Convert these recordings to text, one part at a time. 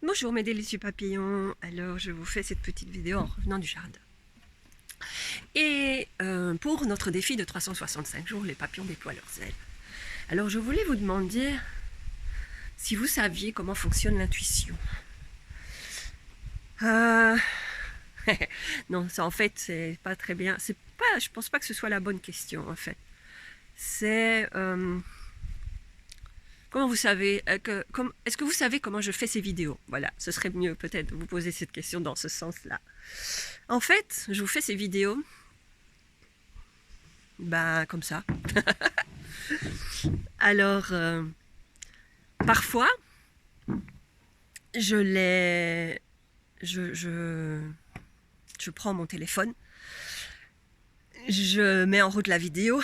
Bonjour mes délicieux papillons, alors je vous fais cette petite vidéo en revenant du jardin. Et pour notre défi de 365 jours, les papillons déploient leurs ailes. Alors je voulais vous demander si vous saviez comment fonctionne l'intuition. Non, ça en fait c'est pas très bien. C'est pas, je pense pas que ce soit la bonne question en fait. C'est comment vous savez est-ce que vous savez comment je fais ces vidéos? Voilà, ce serait mieux peut-être de vous poser cette question dans ce sens-là. En fait, je vous fais ces vidéos, comme ça. Alors, parfois, je prends mon téléphone, je mets en route la vidéo,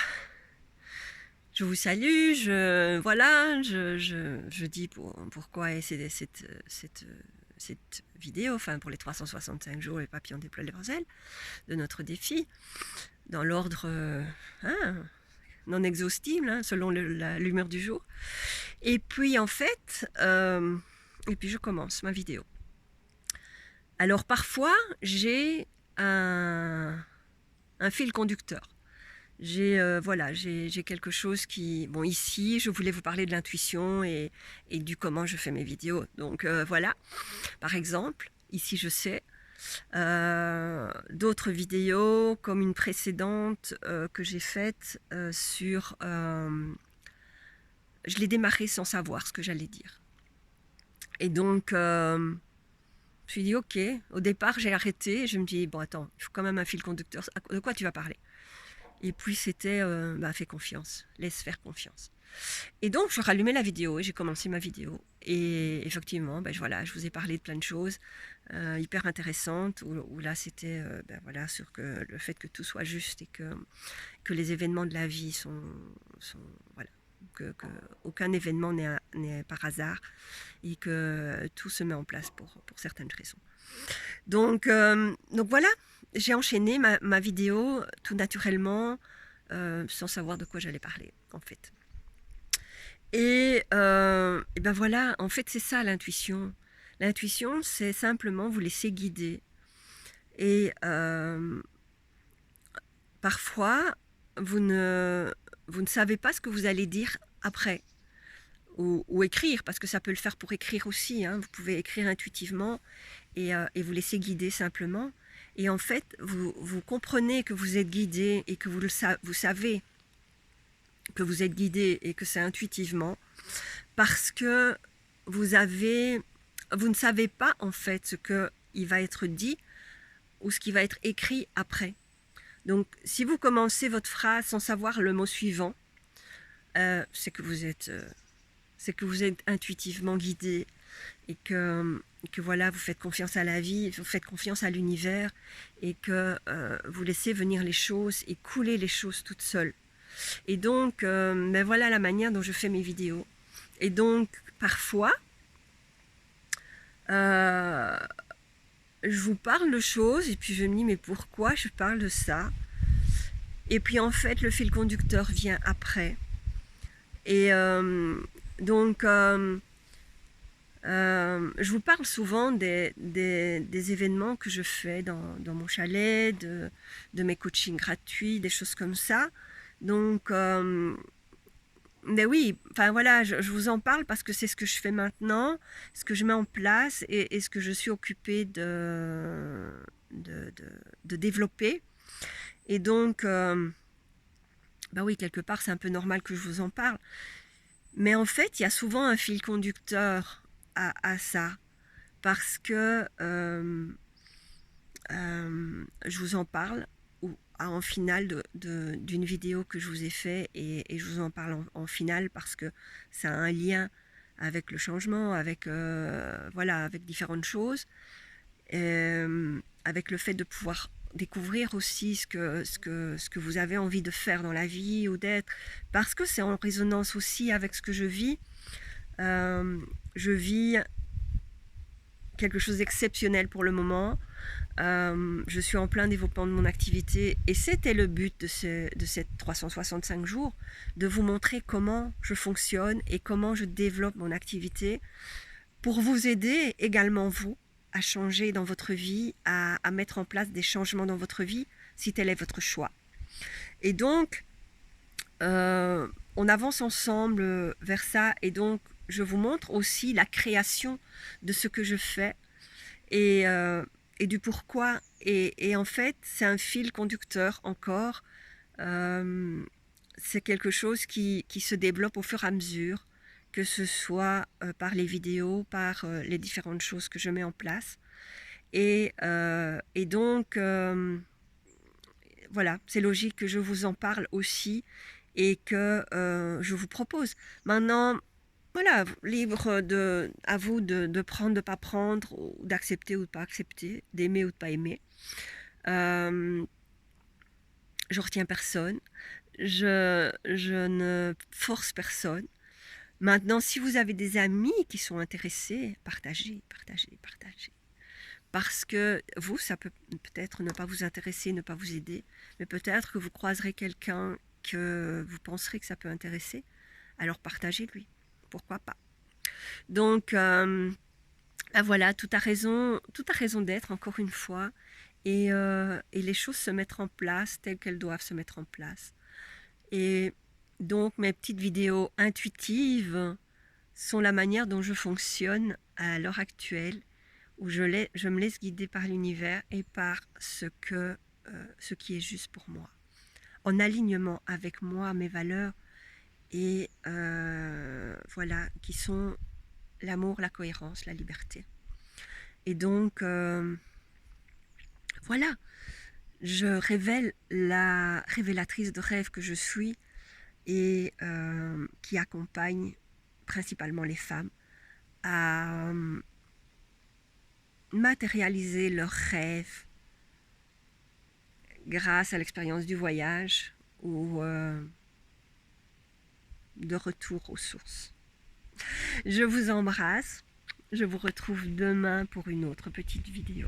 je vous salue, je dis pourquoi est cette vidéo, enfin pour les 365 jours, les papillons déploient leurs ailes, de notre défi, dans l'ordre non exhaustible, selon l'humeur du jour. Et puis en fait, je commence ma vidéo. Alors parfois, j'ai un fil conducteur. J'ai quelque chose qui... Bon, ici, je voulais vous parler de l'intuition et du comment je fais mes vidéos. Donc voilà, par exemple, ici je sais, d'autres vidéos, comme une précédente que j'ai faite sur... je l'ai démarré sans savoir ce que j'allais dire. Et donc, je me suis dit, ok, au départ j'ai arrêté, je me dis, bon attends, il faut quand même un fil conducteur, de quoi tu vas parler? Et puis c'était, fais confiance, laisse faire confiance. Et donc je rallumais la vidéo et j'ai commencé ma vidéo. Et effectivement, je vous ai parlé de plein de choses hyper intéressantes, où là c'était sur le fait que tout soit juste et que les événements de la vie sont que aucun événement n'est par hasard et que tout se met en place pour certaines raisons. Donc voilà, j'ai enchaîné ma vidéo tout naturellement, sans savoir de quoi j'allais parler en fait. Et voilà, en fait c'est ça l'intuition. L'intuition, c'est simplement vous laisser guider. Et parfois, vous ne savez pas ce que vous allez dire après. Ou écrire, parce que ça peut le faire pour écrire aussi. Vous pouvez écrire intuitivement et vous laisser guider simplement. Et en fait, vous comprenez que vous êtes guidé et que vous savez que vous êtes guidé et que c'est intuitivement, parce que vous ne savez pas en fait ce qu'il va être dit ou ce qui va être écrit après. Donc si vous commencez votre phrase sans savoir le mot suivant, c'est que vous êtes intuitivement guidé et que voilà, vous faites confiance à la vie, vous faites confiance à l'univers et que vous laissez venir les choses et couler les choses toutes seules. Et donc, voilà la manière dont je fais mes vidéos. Et donc, parfois, je vous parle de choses et puis je me dis, mais pourquoi je parle de ça? Et puis en fait, le fil conducteur vient après. Et je vous parle souvent des événements que je fais dans mon chalet, de mes coachings gratuits, des choses comme ça. Donc, mais oui, je vous en parle parce que c'est ce que je fais maintenant, ce que je mets en place et ce que je suis occupée de développer. Et donc, oui, quelque part, c'est un peu normal que je vous en parle. Mais en fait, il y a souvent un fil conducteur à ça, parce que je vous en parle en finale d'une vidéo que je vous ai fait et je vous en parle en finale parce que ça a un lien avec le changement, avec différentes choses, avec le fait de pouvoir découvrir aussi ce que vous avez envie de faire dans la vie ou d'être, parce que c'est en résonance aussi avec ce que je vis. Je vis quelque chose d'exceptionnel pour le moment. Je suis en plein développement de mon activité et c'était le but de ces 365 jours, de vous montrer comment je fonctionne et comment je développe mon activité pour vous aider également vous à changer dans votre vie, à mettre en place des changements dans votre vie, si tel est votre choix. Et donc, on avance ensemble vers ça, et donc je vous montre aussi la création de ce que je fais et du pourquoi. Et en fait, c'est un fil conducteur encore. C'est quelque chose qui se développe au fur et à mesure, que ce soit par les vidéos, par les différentes choses que je mets en place. Et donc, voilà, c'est logique que je vous en parle aussi et que je vous propose. Maintenant, voilà, libre à vous de prendre, de ne pas prendre, d'accepter ou de ne pas accepter, d'aimer ou de ne pas aimer. Je retiens personne, je ne force personne. Maintenant, si vous avez des amis qui sont intéressés, partagez. Parce que vous, ça peut peut-être ne pas vous intéresser, ne pas vous aider, mais peut-être que vous croiserez quelqu'un que vous penserez que ça peut intéresser, alors partagez-lui, pourquoi pas. Donc, voilà, tout a raison d'être, encore une fois, et les choses se mettent en place telles qu'elles doivent se mettre en place. Et donc, mes petites vidéos intuitives sont la manière dont je fonctionne à l'heure actuelle, où je me laisse guider par l'univers et par ce qui est juste pour moi, en alignement avec moi, mes valeurs, et voilà, qui sont l'amour, la cohérence, la liberté. Et donc, voilà, je révèle la révélatrice de rêve que je suis, et qui accompagne principalement les femmes à matérialiser leurs rêves grâce à l'expérience du voyage ou de retour aux sources. Je vous embrasse. Je vous retrouve demain pour une autre petite vidéo.